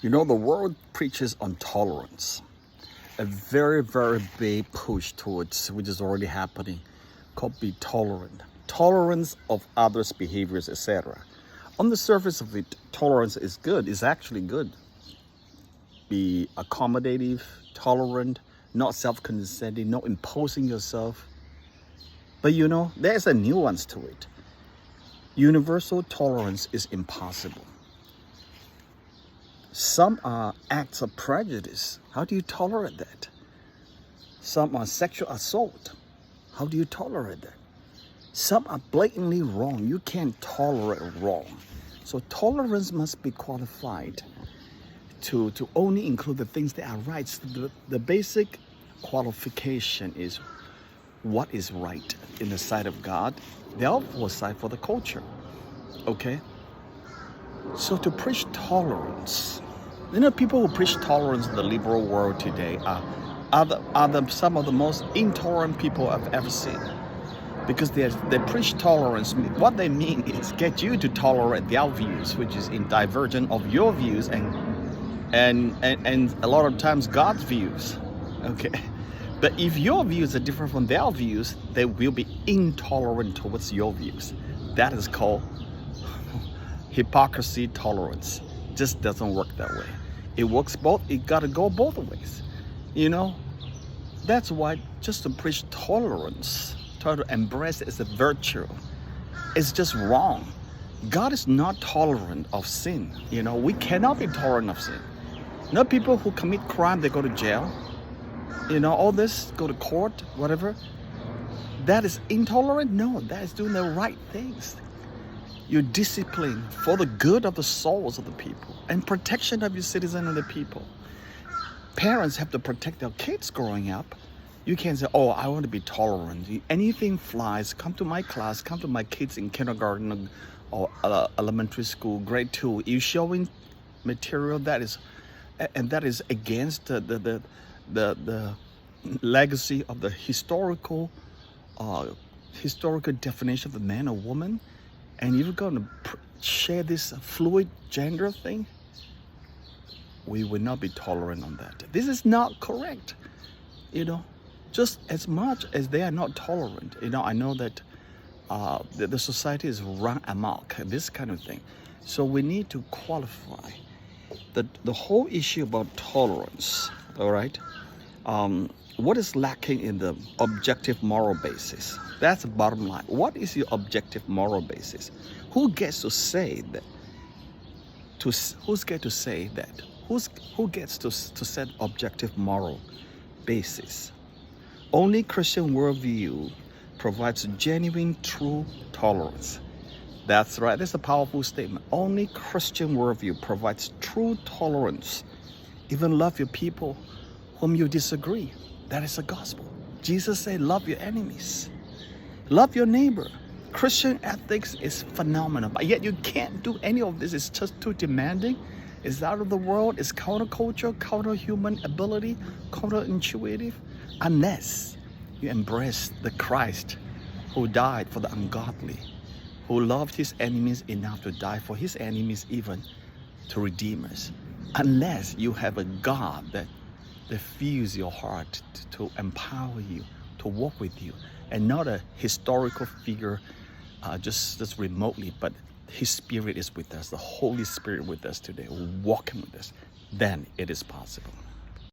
You know, the world preaches on tolerance, a very, very big push towards which is already happening, called be tolerant. Tolerance of others' behaviors, etc. On the surface of it, tolerance is good, it's actually good. Be accommodative, tolerant, not self-condescending, not imposing yourself. But you know, there's a nuance to it. Universal tolerance is impossible. Some are acts of prejudice. How do you tolerate that? Some are sexual assault. How do you tolerate that? Some are blatantly wrong. You can't tolerate wrong. So tolerance must be qualified to only include the things that are right. So the basic qualification is what is right in the sight of God, therefore sight for the culture. Okay? So to preach tolerance, you know, people who preach tolerance in the liberal world today are some of the most intolerant people I've ever seen. Because they preach tolerance. What they mean is get you to tolerate their views, which is in divergent of your views and a lot of times God's views. Okay. But if your views are different from their views, they will be intolerant towards your views. That is called hypocrisy tolerance. Just doesn't work that way. It works both. It gotta go both ways. You know, that's why just to preach tolerance, try to embrace it as a virtue, it's just wrong. God is not tolerant of sin. You know, we cannot be tolerant of sin. You know, people who commit crime, they go to jail. You know, all this, go to court, whatever. That is intolerant? No, that is doing the right things. You're disciplined for the good of the souls of the people and protection of your citizens and the people. Parents have to protect their kids growing up. You can't say, oh, I want to be tolerant. Anything flies, come to my class, come to my kids in kindergarten or elementary school, grade 2. You're showing material that is against the legacy of the historical definition of a man or woman. And you're going to share this fluid gender thing, we will not be tolerant on that. This is not correct. You know, just as much as they are not tolerant. You know, I know that the society is run amok, this kind of thing. So we need to qualify the whole issue about tolerance, all right? What is lacking in the objective moral basis? That's the bottom line. What is your objective moral basis? Who gets to say that? Who's get to say that? Who gets to set objective moral basis? Only Christian worldview provides genuine, true tolerance. That's right. That's a powerful statement. Only Christian worldview provides true tolerance. Even love your people whom you disagree. That is the gospel. Jesus said, love your enemies. Love your neighbor. Christian ethics is phenomenal, but yet you can't do any of this. It's just too demanding. It's out of the world. It's counterculture, counter-human ability, counterintuitive, unless you embrace the Christ who died for the ungodly, who loved his enemies enough to die for his enemies, even to redeem us. Unless you have a God that fills your heart to empower you, to walk with you, and not a historical figure just remotely, but his spirit is with us, the Holy Spirit with us today, walking with us, then it is possible.